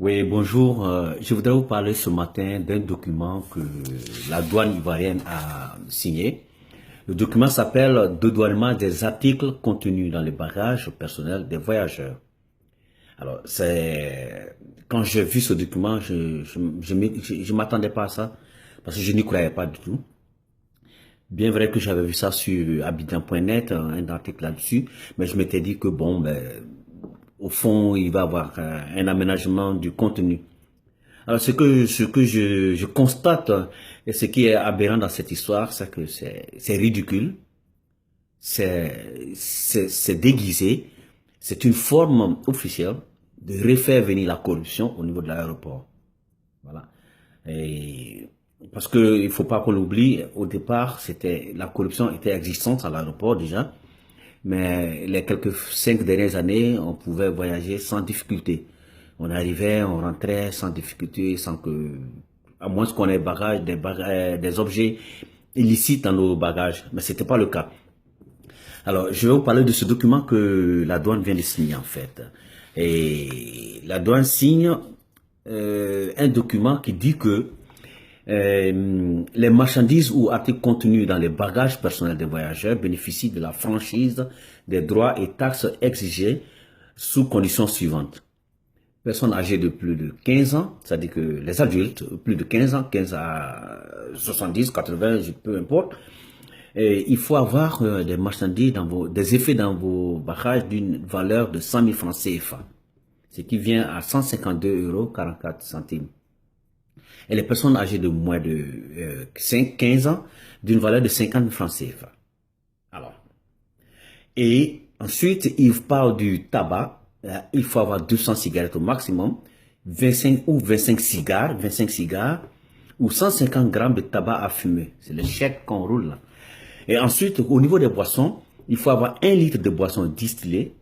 Oui, bonjour. Je voudrais vous parler ce matin d'un document que la douane ivoirienne a signé. Le document s'appelle Dédouanement des articles contenus dans les bagages personnels des voyageurs. Alors, quand j'ai vu ce document, je m'attendais pas à ça parce que je n'y croyais pas du tout. Bien vrai que j'avais vu ça sur Abidjan.net, un article là-dessus, mais je m'étais dit que bon, au fond, il va y avoir un aménagement du contenu. Alors, ce que je constate et ce qui est aberrant dans cette histoire, c'est que c'est ridicule, c'est déguisé, c'est une forme officielle de refaire venir la corruption au niveau de l'aéroport. Voilà. Et parce que il faut pas qu'on l'oublie, au départ, la corruption était existante à l'aéroport déjà, mais les quelques 5 dernières années, on pouvait voyager sans difficulté. On arrivait, on rentrait sans difficulté, sans que, à moins qu'on ait des objets illicites dans nos bagages. Mais c'était pas le cas. Alors, je vais vous parler de ce document que la douane vient de signer en fait. Et la douane signe un document qui dit que les marchandises ou articles contenus dans les bagages personnels des voyageurs bénéficient de la franchise des droits et taxes exigés sous conditions suivantes. Personnes âgées de plus de 15 ans, c'est-à-dire que les adultes, plus de 15 ans, 15 à 70, 80, peu importe, et il faut avoir des marchandises des effets dans vos bagages d'une valeur de 100 000 francs CFA, ce qui vient à 152,44 €. Et les personnes âgées de moins de 15 ans d'une valeur de 50 000 francs CFA. Alors, et ensuite, il parle du tabac. Il faut avoir 200 cigarettes au maximum, 25 cigares, ou 150 grammes de tabac à fumer. C'est le chèque qu'on roule là. Et ensuite, au niveau des boissons, il faut avoir 1 litre de boisson distillée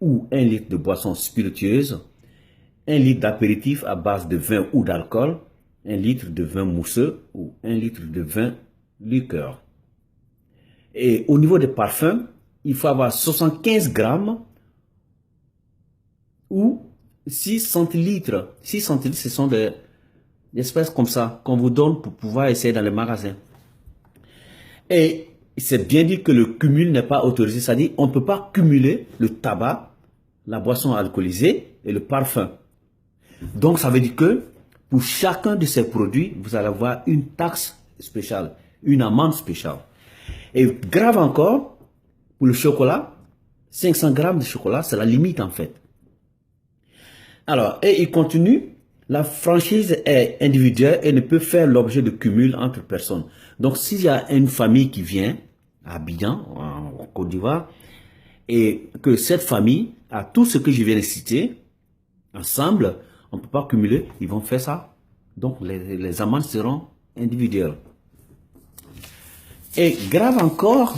ou 1 litre de boisson spiritueuse, 1 litre d'apéritif à base de vin ou d'alcool, 1 litre de vin mousseux ou 1 litre de vin liqueur. Et au niveau des parfums, il faut avoir 75 grammes ou 6 centilitres. 6 centilitres, ce sont des espèces comme ça qu'on vous donne pour pouvoir essayer dans les magasins. Et c'est bien dit que le cumul n'est pas autorisé, c'est-à-dire on ne peut pas cumuler le tabac, la boisson alcoolisée et le parfum. Donc ça veut dire que pour chacun de ces produits, vous allez avoir une taxe spéciale, une amende spéciale. Et grave encore, pour le chocolat, 500 grammes de chocolat, c'est la limite en fait. Alors, et il continue, la franchise est individuelle et ne peut faire l'objet de cumul entre personnes. Donc, s'il y a une famille qui vient à Abidjan, en Côte d'Ivoire, et que cette famille a tout ce que je viens de citer, ensemble, on ne peut pas cumuler, ils vont faire ça. Donc, les amendes seront individuelles. Et grave encore,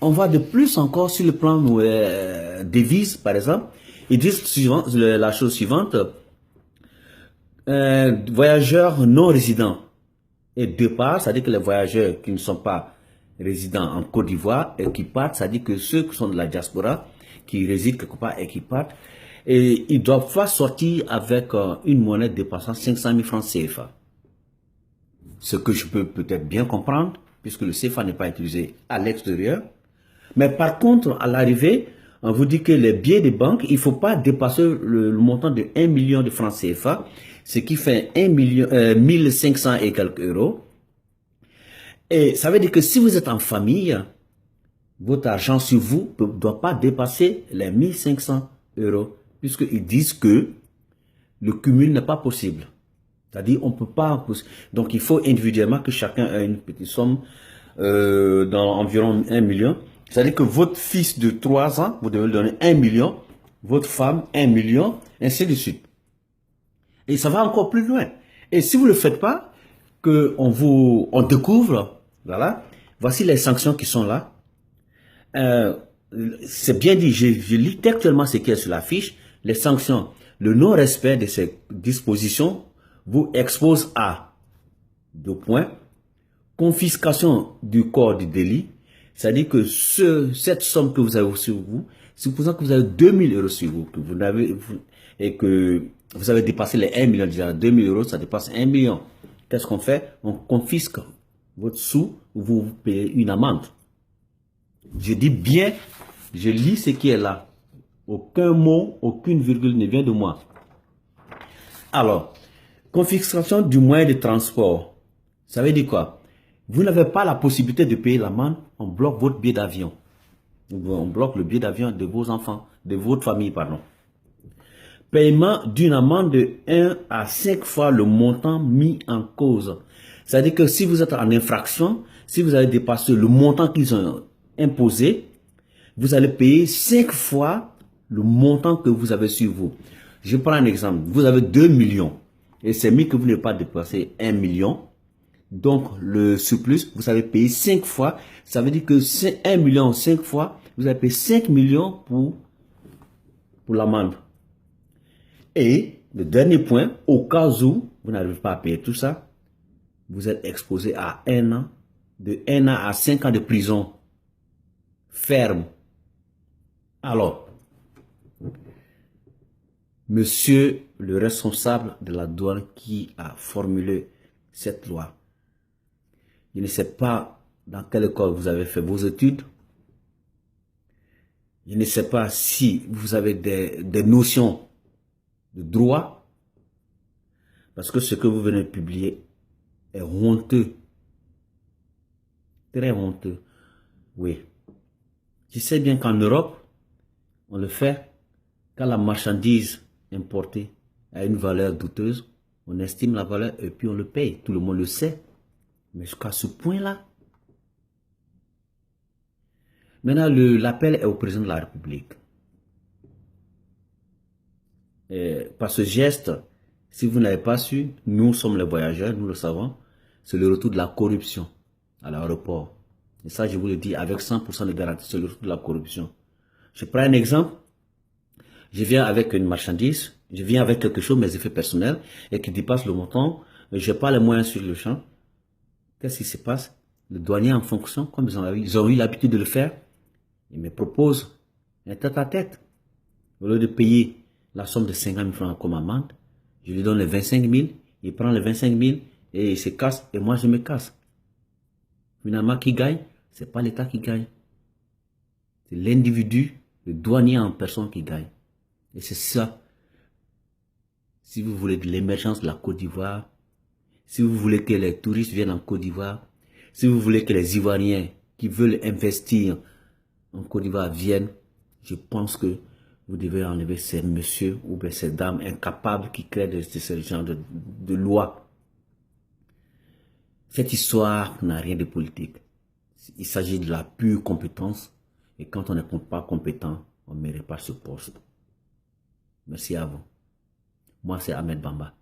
on va de plus encore sur le plan des vises, par exemple. Ils disent la chose suivante, voyageurs non résidents et de part, c'est-à-dire que les voyageurs qui ne sont pas résidents en Côte d'Ivoire et qui partent, c'est-à-dire que ceux qui sont de la diaspora, qui résident quelque part et qui partent, et ils doivent pas sortir avec une monnaie dépassant 500 000 francs CFA. Ce que je peux peut-être bien comprendre, puisque le CFA n'est pas utilisé à l'extérieur. Mais par contre, à l'arrivée, on vous dit que les billets de banque, il ne faut pas dépasser le montant de 1 million de francs CFA, ce qui fait 1500 et quelques euros. Et ça veut dire que si vous êtes en famille, votre argent sur vous ne doit pas dépasser les 1500 euros, puisqu'ils disent que le cumul n'est pas possible. C'est-à-dire, on ne peut pas. Donc, il faut individuellement que chacun ait une petite somme d'environ 1 million. C'est-à-dire que votre fils de 3 ans, vous devez lui donner 1 million, votre femme 1 million, ainsi de suite. Et ça va encore plus loin. Et si vous ne le faites pas, on découvre, voilà, voici les sanctions qui sont là. C'est bien dit, je lis textuellement ce qui est sur la fiche. Les sanctions, le non-respect de ces dispositions vous expose à 2 points, confiscation du corps du délit, c'est-à-dire que cette somme que vous avez sur vous, supposons que vous avez 2000 € sur vous, que vous n'avez, et que vous avez dépassé les 1 million, déjà 2 000 euros, ça dépasse 1 million. Qu'est-ce qu'on fait? On confisque votre sous, vous payez une amende. Je dis bien, je lis ce qui est là. Aucun mot, aucune virgule ne vient de moi. Alors, confiscation du moyen de transport. Ça veut dire quoi? Vous n'avez pas la possibilité de payer l'amende, on bloque votre billet d'avion. On bloque le billet d'avion de vos enfants, de votre famille, pardon. Paiement d'une amende de 1 à 5 fois le montant mis en cause. C'est-à-dire que si vous êtes en infraction, si vous avez dépassé le montant qu'ils ont imposé, vous allez payer 5 fois le montant que vous avez sur vous. Je prends un exemple. Vous avez 2 millions et c'est mis que vous n'avez pas dépassé 1 million. Donc, le surplus, vous allez payer 5 fois. Ça veut dire que 1 million 5 fois, vous allez payer 5 millions pour l'amende. Et le dernier point, au cas où vous n'arrivez pas à payer tout ça, vous êtes exposé à 1 an, de 1 an à 5 ans de prison ferme. Alors, monsieur le responsable de la douane qui a formulé cette loi, je ne sais pas dans quelle école vous avez fait vos études. Je ne sais pas si vous avez des notions de droit. Parce que ce que vous venez de publier est honteux. Très honteux. Oui. Je sais bien qu'en Europe, on le fait quand la marchandise importée a une valeur douteuse. On estime la valeur et puis on le paye. Tout le monde le sait. Mais jusqu'à ce point-là. Maintenant, l'appel est au président de la République. Et par ce geste, si vous n'avez pas su, nous sommes les voyageurs, nous le savons, c'est le retour de la corruption à l'aéroport. Et ça, je vous le dis avec 100% de garantie, c'est le retour de la corruption. Je prends un exemple. Je viens avec une marchandise, je viens avec quelque chose, mes effets personnels, et qui dépasse le montant, je n'ai pas les moyens sur le champ. Qu'est-ce qui se passe? Le douanier en fonction, comme ils ont eu l'habitude de le faire, il me propose un tête-à-tête. Au lieu de payer la somme de 50 000 francs comme amende, je lui donne les 25 000, il prend les 25 000 et il se casse, et moi je me casse. Finalement, qui gagne? Ce n'est pas l'État qui gagne. C'est l'individu, le douanier en personne qui gagne. Et c'est ça. Si vous voulez de l'émergence de la Côte d'Ivoire, si vous voulez que les touristes viennent en Côte d'Ivoire, si vous voulez que les Ivoiriens qui veulent investir en Côte d'Ivoire viennent, je pense que vous devez enlever ces messieurs ou bien ces dames incapables qui créent ce genre de lois. Cette histoire n'a rien de politique. Il s'agit de la pure compétence. Et quand on n'est pas compétent, on ne mérite pas ce poste. Merci à vous. Moi, c'est Ahmed Bamba.